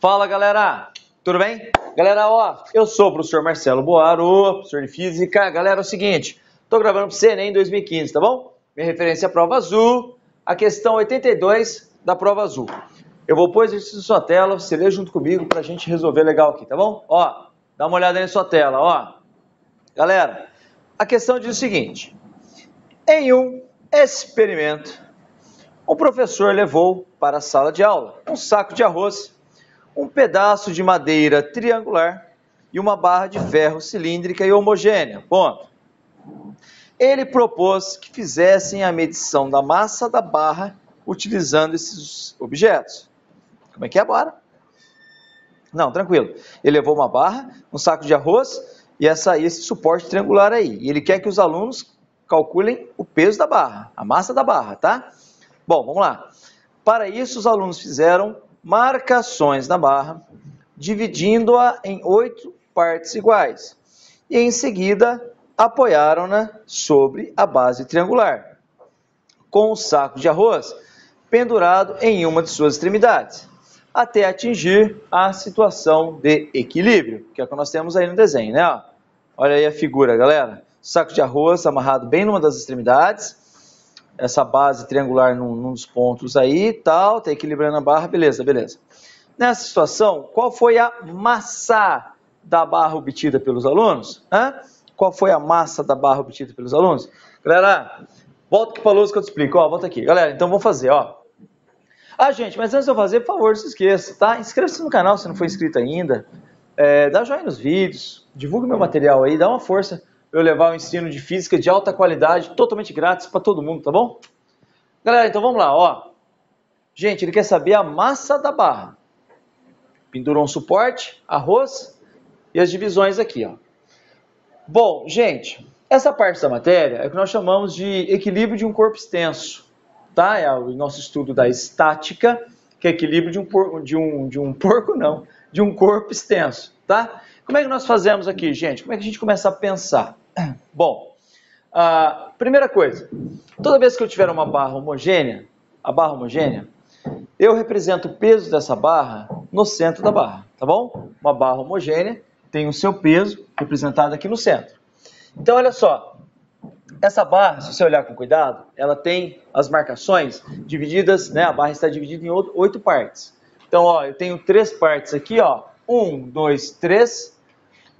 Fala, galera! Tudo bem? Galera, ó, eu sou o professor Marcelo Boaro, professor de Física. Galera, é o seguinte, tô gravando para você Enem 2015, tá bom? Minha referência é a prova azul, a questão 82 da prova azul. Eu vou pôr o exercício na sua tela, você lê junto comigo pra gente resolver legal aqui, tá bom? Ó, dá uma olhada aí na sua tela, ó. Galera, a questão diz o seguinte, em um experimento, o professor levou para a sala de aula um saco de arroz, um pedaço de madeira triangular e uma barra de ferro cilíndrica e homogênea. Ponto. Ele propôs que fizessem a medição da massa da barra utilizando esses objetos. Como é que é agora? Não, tranquilo. Ele levou uma barra, um saco de arroz e esse suporte triangular aí. E ele quer que os alunos calculem o peso da barra, a massa da barra, tá? Bom, vamos lá. Para isso, os alunos fizeram marcações na barra, dividindo-a em 8 partes iguais. E em seguida, apoiaram-na sobre a base triangular, com o saco de arroz pendurado em uma de suas extremidades, até atingir a situação de equilíbrio, que é o que nós temos aí no desenho, né? Olha aí a figura, galera. Saco de arroz amarrado bem numa das extremidades, essa base triangular num dos pontos aí, tal, tá equilibrando a barra, beleza. Nessa situação, qual foi a massa da barra obtida pelos alunos? Qual foi a massa da barra obtida pelos alunos? Galera, volta aqui para a luz que eu te explico, ó, volta aqui. Galera, então vamos fazer, ó. Gente, mas antes de eu fazer, por favor, não se esqueça, tá? Inscreva-se no canal se não for inscrito ainda, dá joinha nos vídeos, divulga meu material aí, dá uma força para eu levar o ensino de física de alta qualidade, totalmente grátis para todo mundo, tá bom? Galera, então vamos lá, ó. Gente, ele quer saber a massa da barra. Pendurou um suporte, arroz e as divisões aqui, ó. Bom, gente, essa parte da matéria é o que nós chamamos de equilíbrio de um corpo extenso, tá? É o nosso estudo da estática, que é equilíbrio de um corpo extenso, tá? Como é que nós fazemos aqui, gente? Como é que a gente começa a pensar? Bom, primeira coisa, toda vez que eu tiver uma barra homogênea, eu represento o peso dessa barra no centro da barra, tá bom? Uma barra homogênea tem o seu peso representado aqui no centro. Então, olha só, essa barra, se você olhar com cuidado, ela tem as marcações divididas, né? A barra está dividida em 8 partes. Então, ó, eu tenho 3 partes aqui, ó. 1, 2, 3,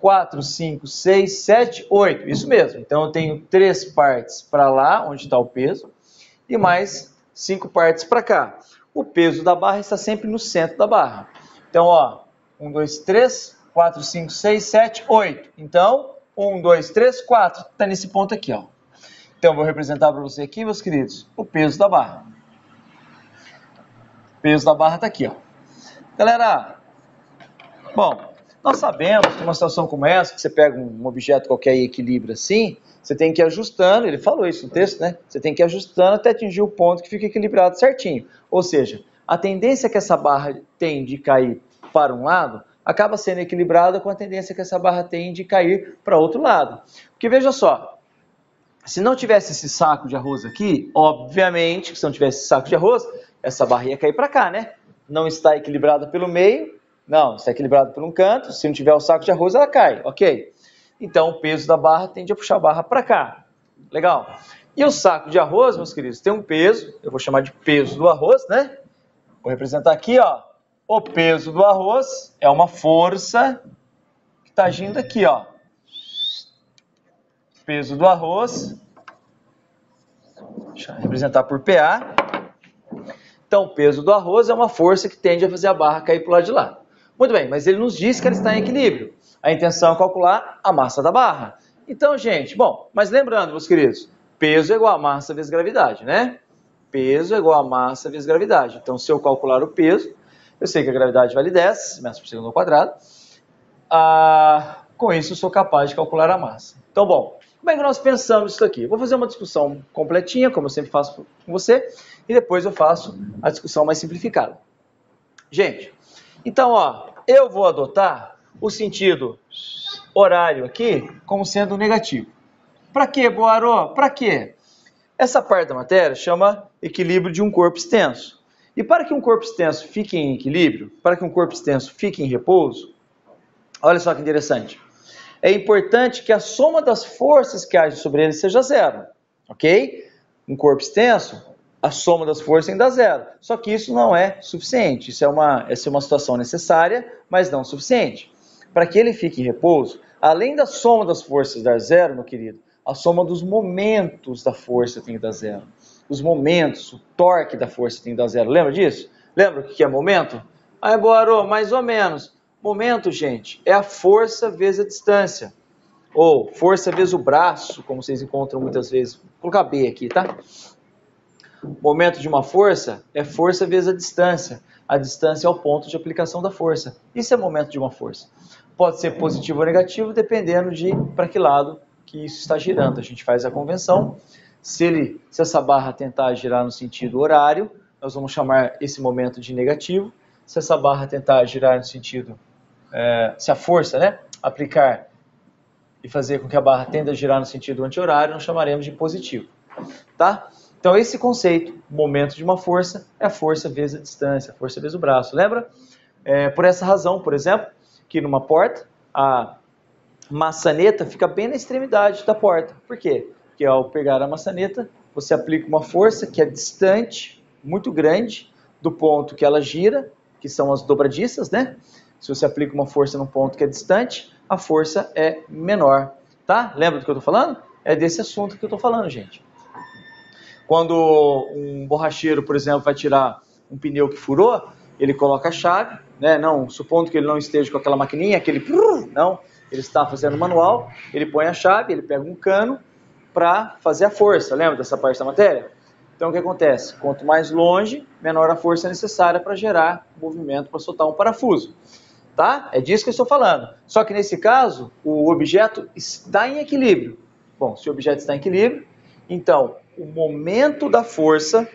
4, 5, 6, 7, 8. Isso mesmo. Então, eu tenho 3 partes para lá, onde está o peso, e mais 5 partes para cá. O peso da barra está sempre no centro da barra. Então, ó, 1, 2, 3, 4, 5, 6, 7, 8. Então, 1, 2, 3, 4. Está nesse ponto aqui, ó. Então, eu vou representar para você aqui, meus queridos, o peso da barra. O peso da barra está aqui, ó. Galera, bom, nós sabemos que uma situação como essa, que você pega um objeto qualquer e equilibra assim, você tem que ir ajustando, ele falou isso no texto, né? Você tem que ir ajustando até atingir o ponto que fica equilibrado certinho. Ou seja, a tendência que essa barra tem de cair para um lado, acaba sendo equilibrada com a tendência que essa barra tem de cair para outro lado. Porque veja só, se não tivesse esse saco de arroz aqui, obviamente, se não tivesse esse saco de arroz, essa barra ia cair para cá, né? Não está equilibrada pelo meio, não, está equilibrada por um canto, se não tiver o saco de arroz, ela cai, ok? Então, o peso da barra tende a puxar a barra para cá. Legal? E o saco de arroz, meus queridos, tem um peso, eu vou chamar de peso do arroz, né? Vou representar aqui, ó. O peso do arroz é uma força que está agindo aqui, ó. Peso do arroz, deixa eu representar por PA. Então, o peso do arroz é uma força que tende a fazer a barra cair para o lado de lá. Muito bem, mas ele nos diz que ela está em equilíbrio. A intenção é calcular a massa da barra. Então, gente, bom, mas lembrando, meus queridos, peso é igual a massa vezes gravidade, né? Peso é igual a massa vezes gravidade. Então, se eu calcular o peso, eu sei que a gravidade vale 10 metros por segundo ao quadrado. Com isso, eu sou capaz de calcular a massa. Então, bom, como é que nós pensamos isso aqui? Vou fazer uma discussão completinha, como eu sempre faço com você, e depois eu faço a discussão mais simplificada. Gente, então, ó, eu vou adotar o sentido horário aqui como sendo negativo. Para quê, Boaro? Para quê? Essa parte da matéria chama equilíbrio de um corpo extenso. E para que um corpo extenso fique em equilíbrio, para que um corpo extenso fique em repouso, olha só que interessante. É importante que a soma das forças que agem sobre ele seja zero, ok? Um corpo extenso, a soma das forças ainda dá zero. Só que isso não é suficiente. Isso é uma situação necessária, mas não suficiente. Para que ele fique em repouso, além da soma das forças dar zero, meu querido, a soma dos momentos da força tem que dar zero. Os momentos, o torque da força tem que dar zero. Lembra disso? Lembra o que é momento? Aí, Boarô, mais ou menos. Momento, gente, é a força vezes a distância. Ou força vezes o braço, como vocês encontram muitas vezes. Vou colocar B aqui, tá? Momento de uma força é força vezes a distância. A distância é o ponto de aplicação da força. Isso é momento de uma força. Pode ser positivo ou negativo, dependendo de para que lado que isso está girando. A gente faz a convenção. Se essa barra tentar girar no sentido horário, nós vamos chamar esse momento de negativo. Se essa barra tentar girar no sentido, se a força, né, aplicar e fazer com que a barra tenda a girar no sentido anti-horário, nós chamaremos de positivo, tá? Então esse conceito, momento de uma força, é a força vezes a distância, a força vezes o braço, lembra? Por essa razão, por exemplo, que numa porta, a maçaneta fica bem na extremidade da porta. Por quê? Porque ao pegar a maçaneta, você aplica uma força que é distante, muito grande, do ponto que ela gira, que são as dobradiças, né? Se você aplica uma força num ponto que é distante, a força é menor, tá? Lembra do que eu estou falando? É desse assunto que eu estou falando, gente. Quando um borracheiro, por exemplo, vai tirar um pneu que furou, ele coloca a chave, né? Não, supondo que ele não esteja com aquela maquininha, não, ele está fazendo manual, ele põe a chave, ele pega um cano para fazer a força, lembra dessa parte da matéria? Então o que acontece? Quanto mais longe, menor a força necessária para gerar movimento, para soltar um parafuso. Tá? É disso que eu estou falando. Só que nesse caso, o objeto está em equilíbrio. Bom, se o objeto está em equilíbrio, então o momento da força,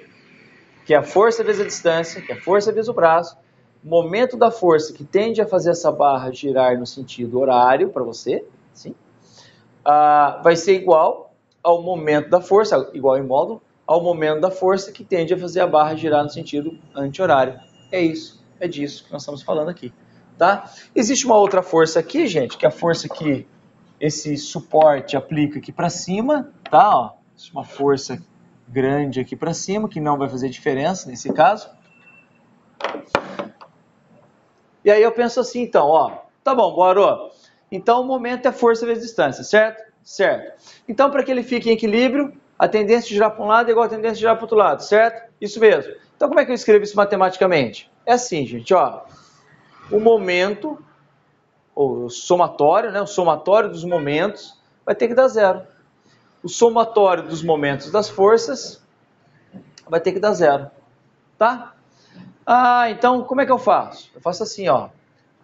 que é a força vezes a distância, que é a força vezes o braço, o momento da força que tende a fazer essa barra girar no sentido horário para você, sim, vai ser igual ao momento da força, igual em módulo, ao momento da força que tende a fazer a barra girar no sentido anti-horário. É isso, é disso que nós estamos falando aqui. Tá? Existe uma outra força aqui, gente, que é a força que esse suporte aplica aqui para cima, tá? Ó, uma força grande aqui para cima, que não vai fazer diferença nesse caso. E aí eu penso assim, então, ó, tá bom, Boarô. Então o momento é força vezes distância, certo? Certo. Então para que ele fique em equilíbrio, a tendência de girar para um lado é igual a tendência de girar para o outro lado, certo? Isso mesmo. Então como é que eu escrevo isso matematicamente? É assim, gente, ó. O momento, ou o somatório, né? O somatório dos momentos vai ter que dar zero. O somatório dos momentos das forças vai ter que dar zero, tá? Então como é que eu faço? Eu faço assim, ó.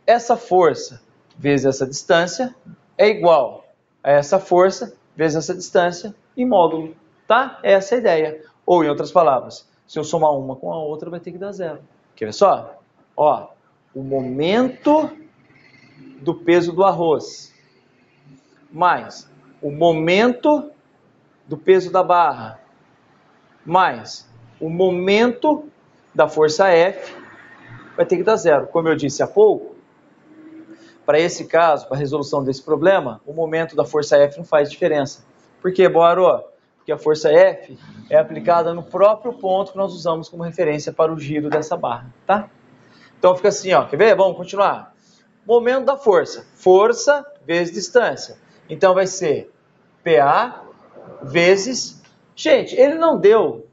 Essa força vezes essa distância é igual a essa força vezes essa distância em módulo, tá? Essa é a ideia. Ou, em outras palavras, se eu somar uma com a outra, vai ter que dar zero. Quer ver só? Ó, o momento do peso do arroz mais o momento do peso da barra mais o momento da força F vai ter que dar zero. Como eu disse há pouco, para esse caso, para a resolução desse problema, o momento da força F não faz diferença. Por quê, Boarô? Porque a força F é aplicada no próprio ponto que nós usamos como referência para o giro dessa barra, tá? Então fica assim, ó, quer ver? Vamos continuar. Momento da força, força vezes distância. Então vai ser PA vezes... Gente, ele não deu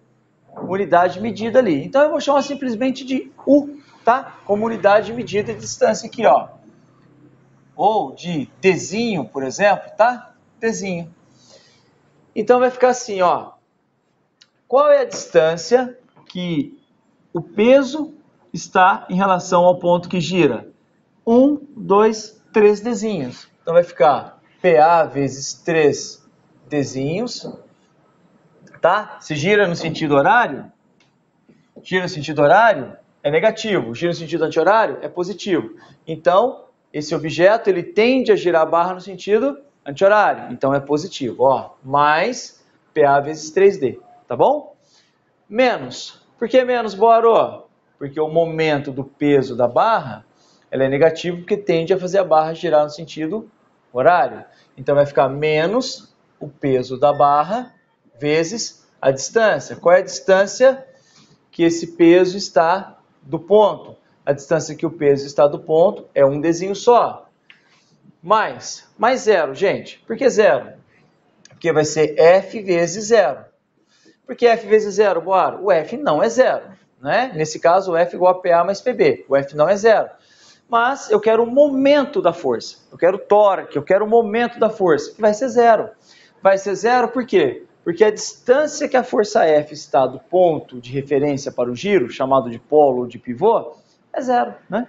unidade de medida ali. Então eu vou chamar simplesmente de U, tá? Como unidade de medida de distância aqui, ó. Ou de Dzinho, por exemplo, tá? Dzinho. Então vai ficar assim, ó. Qual é a distância que o peso está em relação ao ponto que gira? 1, 2, 3 Dzinhos. Então vai ficar PA vezes 3 Dzinhos, tá? Se gira no sentido horário, é negativo. Gira no sentido anti-horário é positivo. Então, esse objeto ele tende a girar a barra no sentido anti-horário. Então é positivo, ó. Mais PA vezes 3D, tá bom? Menos. Por que menos, Boarô? Porque o momento do peso da barra, ela é negativo porque tende a fazer a barra girar no sentido horário. Então vai ficar menos o peso da barra vezes a distância. Qual é a distância que esse peso está do ponto? A distância que o peso está do ponto é um dezinho só. Mais zero, gente. Por que zero? Porque vai ser F vezes zero. Por que F vezes zero, Boaro? O F não é zero, né? Nesse caso, o F igual a PA mais PB. O F não é zero. Mas eu quero o momento da força. Eu quero o tórax, eu quero o momento da força, que vai ser zero. Vai ser zero por quê? Porque a distância que a força F está do ponto de referência para o giro, chamado de polo ou de pivô, é zero, né?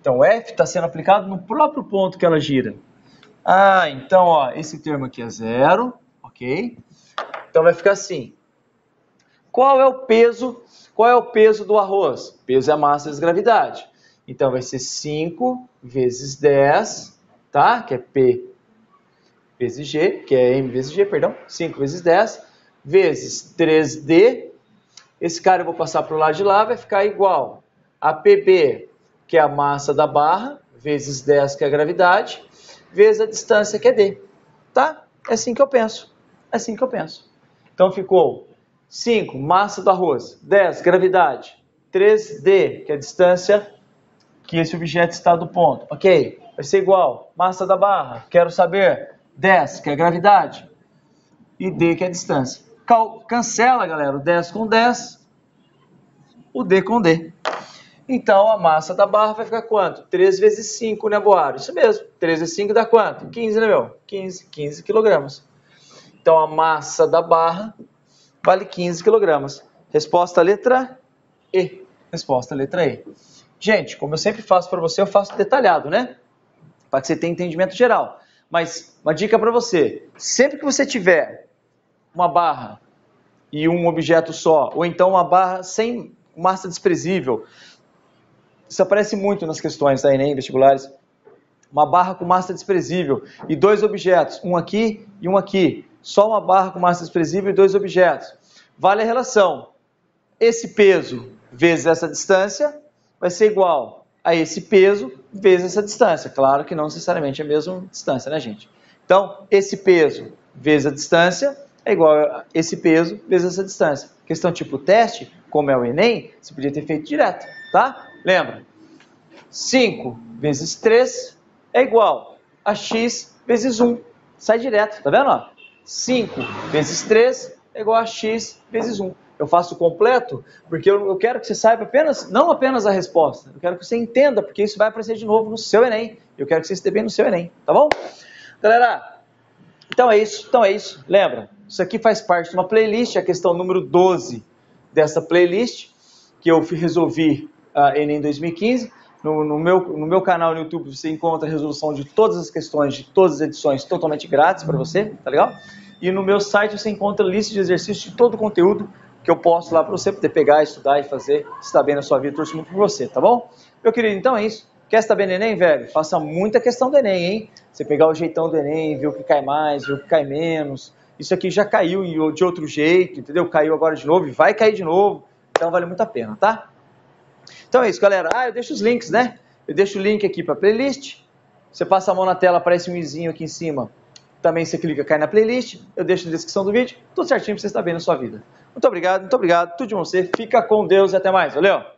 Então, F está sendo aplicado no próprio ponto que ela gira. Ah, então, ó, esse termo aqui é zero, ok? Então, vai ficar assim. Qual é o peso do arroz? Peso é a massa vezes gravidade. Então, vai ser 5 vezes 10, tá? Que é P vezes G, que é M vezes G, perdão. 5 vezes 10, vezes 3D. Esse cara eu vou passar para o lado de lá, vai ficar igual a PB, que é a massa da barra, vezes 10, que é a gravidade, vezes a distância, que é D. Tá? É assim que eu penso. É assim que eu penso. Então, ficou 5, massa do arroz, 10, gravidade, 3D, que é a distância que esse objeto está do ponto. Ok? Vai ser igual, massa da barra, quero saber, 10, que é a gravidade, e D, que é a distância. Cancela, galera, o 10 com 10, o D com D. Então, a massa da barra vai ficar quanto? 3 vezes 5, né, Boaro? Isso mesmo, 3 vezes 5 dá quanto? 15, né, meu? 15 quilogramas. Então, a massa da barra vale 15 quilogramas. Resposta letra E. Resposta letra E. Gente, como eu sempre faço para você, eu faço detalhado, né? Para que você tenha entendimento geral. Mas uma dica para você, sempre que você tiver uma barra e um objeto só, ou então uma barra sem massa desprezível, isso aparece muito nas questões da Enem, vestibulares, uma barra com massa desprezível e dois objetos, um aqui e um aqui, só uma barra com massa desprezível e dois objetos. Vale a relação, esse peso vezes essa distância vai ser igual a esse peso vezes essa distância. Claro que não necessariamente é a mesma distância, né, gente? Então, esse peso vezes a distância é igual a esse peso vezes essa distância. Questão tipo teste, como é o Enem, você podia ter feito direto, tá? Lembra? 5 vezes 3 é igual a x vezes 1. Sai direto, tá vendo? 5 vezes 3 é igual a x vezes 1. Eu faço o completo porque eu quero que você saiba não apenas a resposta, eu quero que você entenda, porque isso vai aparecer de novo no seu Enem. Eu quero que você esteja bem no seu Enem, tá bom? Galera, então é isso. Lembra, isso aqui faz parte de uma playlist, a questão número 12 dessa playlist, que eu resolvi Enem 2015. No meu canal no YouTube você encontra a resolução de todas as questões, de todas as edições, totalmente grátis para você, tá legal? E no meu site você encontra lista de exercícios de todo o conteúdo que eu posto lá para você poder pegar, estudar e fazer, se está bem na sua vida, torço muito por você, tá bom? Meu querido, então é isso. Quer estar bem no Enem, velho? Faça muita questão do Enem, hein? Você pegar o jeitão do Enem, ver o que cai mais, ver o que cai menos. Isso aqui já caiu de outro jeito, entendeu? Caiu agora de novo e vai cair de novo. Então vale muito a pena, tá? Então é isso, galera. Eu deixo os links, né? Eu deixo o link aqui para a playlist. Você passa a mão na tela, aparece um izinho aqui em cima. Também você clica, cai na playlist. Eu deixo na descrição do vídeo. Tudo certinho para você estar bem na sua vida. Muito obrigado. Tudo de você. Fica com Deus e até mais. Valeu!